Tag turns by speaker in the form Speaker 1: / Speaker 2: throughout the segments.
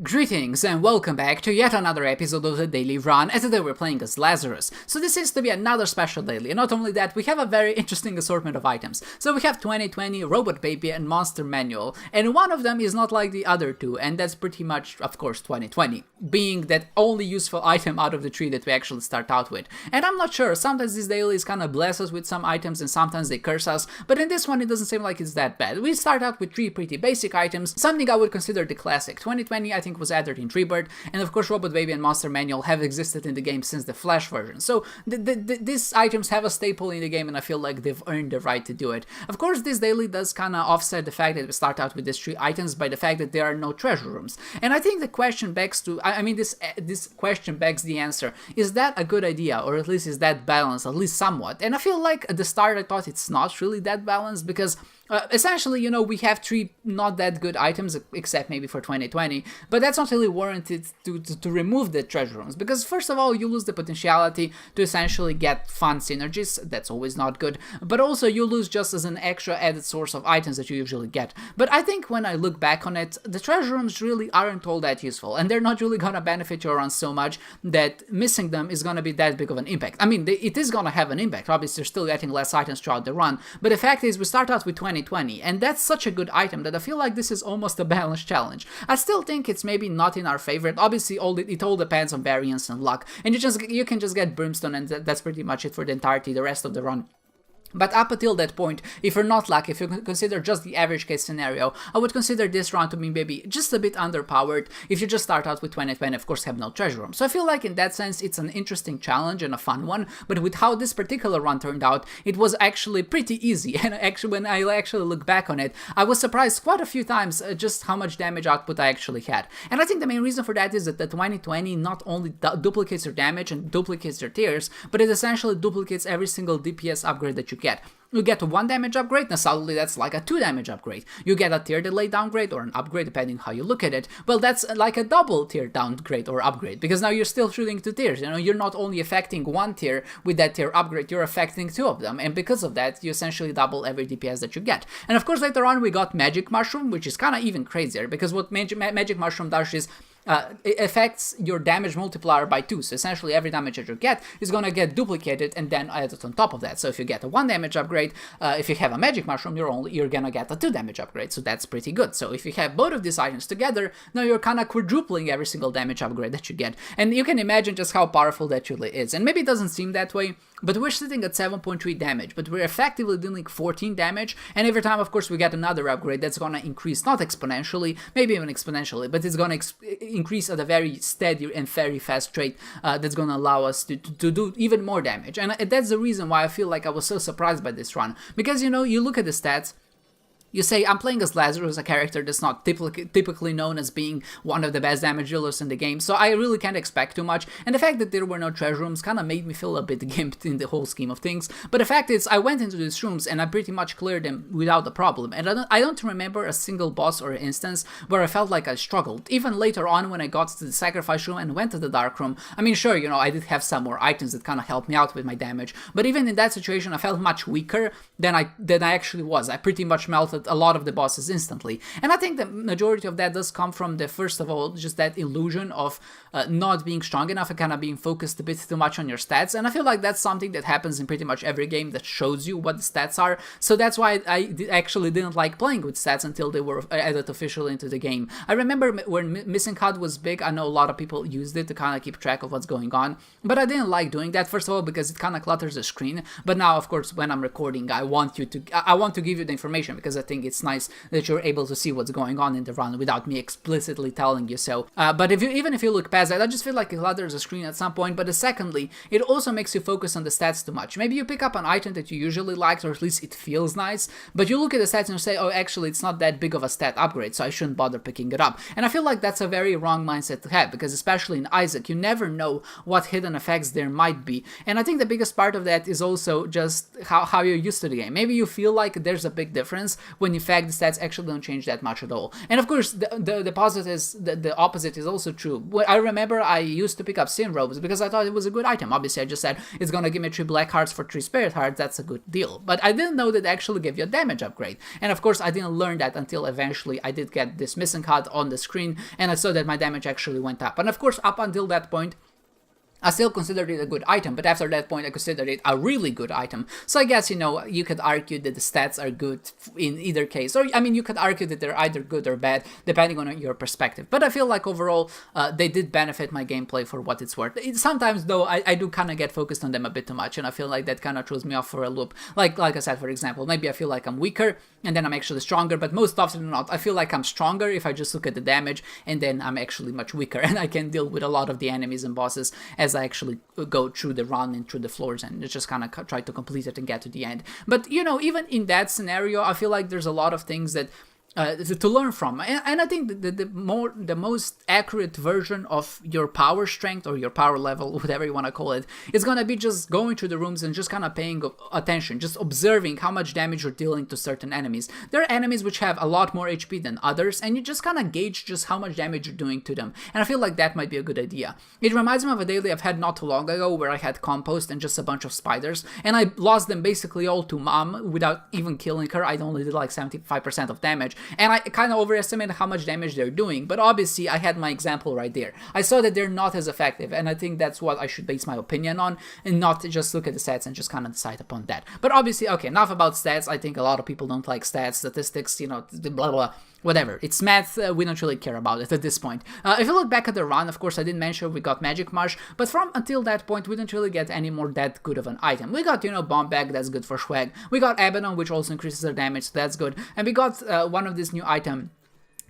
Speaker 1: Greetings and welcome back to yet another episode of the Daily Run, and today we're playing as Lazarus. So this seems to be another special daily, and not only that, we have a very interesting assortment of items. So we have 2020, Robot Baby, and Monster Manual, and one of them is not like the other two, and that's pretty much, of course, 2020, being that only useful item out of the three that we actually start out with. And I'm not sure, sometimes these dailies kind of bless us with some items and sometimes they curse us, but in this one it doesn't seem like it's that bad. We start out with three pretty basic items, something I would consider the classic. 2020 I think was added in Rebirth, and of course Robot Baby and Monster Manual have existed in the game since the Flash version, so these items have a staple in the game and I feel like they've earned the right to do it. Of course this daily does kind of offset the fact that we start out with these three items by the fact that there are no treasure rooms, and I think the question begs to, this question begs the answer, is that a good idea, or at least is that balanced, at least somewhat? And I feel like at the start I thought it's not really that balanced, because essentially, you know, we have three not that good items, except maybe for 2020, but that's not really warranted to remove the treasure rooms, because first of all, you lose the potentiality to essentially get fun synergies, that's always not good, but also you lose just as an extra added source of items that you usually get. But I think when I look back on it, the treasure rooms really aren't all that useful, and they're not really gonna benefit your run so much that missing them is gonna be that big of an impact. I mean, it is gonna have an impact, obviously you're still getting less items throughout the run, but the fact is we start out with 2020, and that's such a good item that I feel like this is almost a balanced challenge. I still think it's maybe not in our favorite, obviously it all depends on variance and luck, and you can just get Brimstone and that's pretty much it for the entirety, the rest of the run. But up until that point, if you're not lucky, if you consider just the average case scenario, I would consider this round to be maybe just a bit underpowered if you just start out with 2020, of course, have no treasure room. So I feel like in that sense, it's an interesting challenge and a fun one, but with how this particular run turned out, it was actually pretty easy, and actually, when I actually look back on it, I was surprised quite a few times just how much damage output I actually had. And I think the main reason for that is that the 2020 not only duplicates your damage and duplicates your tiers, but it essentially duplicates every single DPS upgrade that you get. You get a 1 damage upgrade, now suddenly that's like a 2 damage upgrade. You get a tier delay downgrade or an upgrade depending how you look at it. Well, that's like a double tier downgrade or upgrade, because now you're still shooting 2 tiers. You know, you're not only affecting 1 tier with that tier upgrade, you're affecting 2 of them, and because of that, you essentially double every DPS that you get. And of course later on we got Magic Mushroom, which is kind of even crazier, because what Magic Mushroom does is it affects your damage multiplier by 2, so essentially every damage that you get is gonna get duplicated and then added on top of that. So if you get a 1 damage upgrade, if you have a Magic Mushroom, you're gonna get a 2 damage upgrade, so that's pretty good. So if you have both of these items together, now you're kind of quadrupling every single damage upgrade that you get, and you can imagine just how powerful that really is. And maybe it doesn't seem that way, but we're sitting at 7.3 damage, but we're effectively dealing 14 damage, and every time, of course, we get another upgrade, that's gonna increase, not exponentially, maybe even exponentially, but it's gonna increase at a very steady and very fast rate that's gonna allow us to do even more damage. And that's the reason why I feel like I was so surprised by this run, because, you know, you look at the stats, you say, I'm playing as Lazarus, a character that's not typically known as being one of the best damage dealers in the game, so I really can't expect too much, and the fact that there were no treasure rooms kind of made me feel a bit gimped in the whole scheme of things. But the fact is, I went into these rooms and I pretty much cleared them without a problem, and I don't remember a single boss or instance where I felt like I struggled. Even later on when I got to the Sacrifice room and went to the Dark room, I mean, sure, you know, I did have some more items that kind of helped me out with my damage, but even in that situation I felt much weaker than I actually was. I pretty much melted a lot of the bosses instantly, and I think the majority of that does come from the, first of all, just that illusion of not being strong enough and kind of being focused a bit too much on your stats, and I feel like that's something that happens in pretty much every game that shows you what the stats are, so that's why I actually didn't like playing with stats until they were added officially into the game. I remember when Missing HUD was big, I know a lot of people used it to kind of keep track of what's going on, but I didn't like doing that, first of all, because it kind of clutters the screen, but now, of course, when I'm recording, I want to give you the information, because I think it's nice that you're able to see what's going on in the run without me explicitly telling you so. But even if you look past that, I just feel like it clutters the screen at some point. But secondly, it also makes you focus on the stats too much. Maybe you pick up an item that you usually liked, or at least it feels nice, but you look at the stats and you say, oh, actually, it's not that big of a stat upgrade, so I shouldn't bother picking it up. And I feel like that's a very wrong mindset to have, because especially in Isaac, you never know what hidden effects there might be. And I think the biggest part of that is also just how you're used to the game. Maybe you feel like there's a big difference when in fact the stats actually don't change that much at all. And of course, the positive is, the opposite is also true. I remember I used to pick up Sin Robes because I thought it was a good item. Obviously, I just said, it's gonna give me 3 black hearts for 3 spirit hearts, that's a good deal. But I didn't know that it actually gave you a damage upgrade. And of course, I didn't learn that until eventually I did get this missing HUD on the screen, and I saw that my damage actually went up. And of course, up until that point, I still considered it a good item, but after that point I considered it a really good item. So I guess, you could argue that the stats are good in either case. Or, I mean, you could argue that they're either good or bad, depending on your perspective. But I feel like overall, they did benefit my gameplay for what it's worth. Sometimes, though, I do kind of get focused on them a bit too much, and I feel like that kind of throws me off for a loop. Like I said, for example, maybe I feel like I'm weaker, and then I'm actually stronger, but most often than not, I feel like I'm stronger if I just look at the damage, and then I'm actually much weaker, and I can deal with a lot of the enemies and bosses as I actually go through the run and through the floors and just kind of try to complete it and get to the end. But, even in that scenario, I feel like there's a lot of things that to learn from, and I think the most accurate version of your power strength or your power level, whatever you want to call it, is gonna be just going through the rooms and just kind of paying attention, just observing how much damage you're dealing to certain enemies. There are enemies which have a lot more HP than others, and you just kind of gauge just how much damage you're doing to them, and I feel like that might be a good idea. It reminds me of a daily I've had not too long ago where I had compost and just a bunch of spiders, and I lost them basically all to Mom without even killing her. I only did like 75% of damage, and I kind of overestimated how much damage they're doing, but obviously I had my example right there. I saw that they're not as effective, and I think that's what I should base my opinion on, and not just look at the stats and just kind of decide upon that. But obviously, okay, enough about stats. I think a lot of people don't like stats, statistics, blah blah, whatever. It's math, we don't really care about it at this point. If you look back at the run, of course, I didn't mention we got Magic Marsh, but from until that point, we didn't really get any more that good of an item. We got, Bomb Bag, that's good for swag. We got Abaddon, which also increases our damage, so that's good. And we got one of these new item,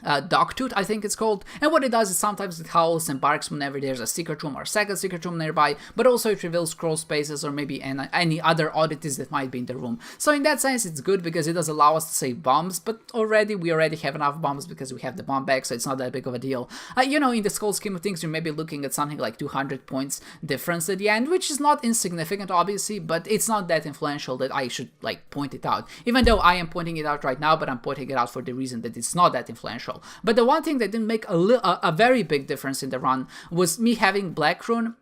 Speaker 1: Dogtooth, I think it's called, and what it does is sometimes it howls and barks whenever there's a secret room or second secret room nearby, but also it reveals scroll spaces or maybe any other oddities that might be in the room. So in that sense it's good because it does allow us to save bombs, but we already have enough bombs because we have the bomb bag, so it's not that big of a deal. In the skull scheme of things, you're maybe looking at something like 200 points difference at the end, which is not insignificant obviously, but it's not that influential that I should point it out, even though I am pointing it out right now, but I'm pointing it out for the reason that it's not that influential. But the one thing that didn't make a very big difference in the run was me having Black Rune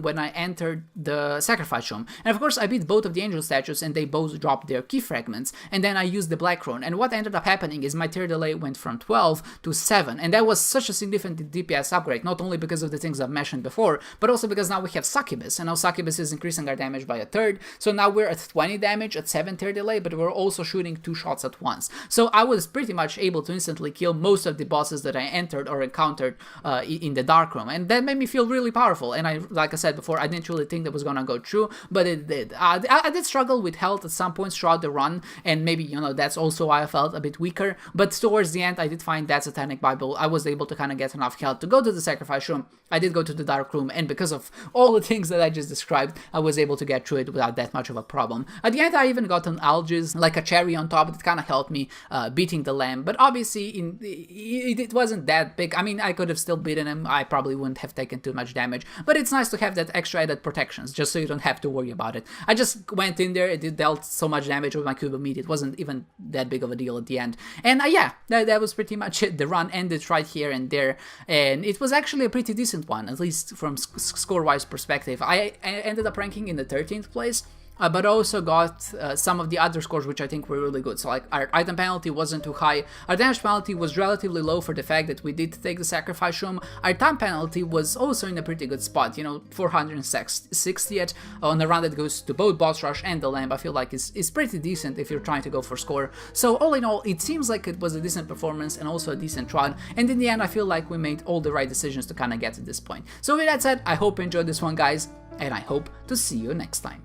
Speaker 1: when I entered the Sacrifice Room. And of course I beat both of the angel statues and they both dropped their key fragments, and then I used the Black Rune, and what ended up happening is my tier delay went from 12 to 7, and that was such a significant DPS upgrade, not only because of the things I've mentioned before, but also because now we have Succubus, and now Succubus is increasing our damage by a third, so now we're at 20 damage at 7 tier delay, but we're also shooting 2 shots at once. So I was pretty much able to instantly kill most of the bosses that I entered or encountered in the Dark Room, and that made me feel really powerful, and like I said before, I didn't really think that was gonna go true, but it did. I did struggle with health at some points throughout the run, and maybe, that's also why I felt a bit weaker, but towards the end, I did find that Satanic Bible. I was able to kind of get enough health to go to the Sacrifice Room. I did go to the Dark Room, and because of all the things that I just described, I was able to get through it without that much of a problem. At the end, I even got an Algiz, like a cherry on top, that kind of helped me beating the Lamb, but obviously, it wasn't that big. I mean, I could have still beaten him, I probably wouldn't have taken too much damage, but it's nice to have that extra added protections, just so you don't have to worry about it. I just went in there, it dealt so much damage with my cube of meat, it wasn't even that big of a deal at the end. And yeah, that was pretty much it. The run ended right here and there, and it was actually a pretty decent one, at least from score-wise perspective. I ended up ranking in the 13th place, but also got some of the other scores which I think were really good. So like our item penalty wasn't too high, our damage penalty was relatively low for the fact that we did take the Sacrifice Room, our time penalty was also in a pretty good spot, 460th on a run that goes to both Boss Rush and the Lamb. I feel like it's pretty decent if you're trying to go for score. So all in all, it seems like it was a decent performance and also a decent run, and in the end I feel like we made all the right decisions to kind of get to this point. So with that said, I hope you enjoyed this one, guys, and I hope to see you next time.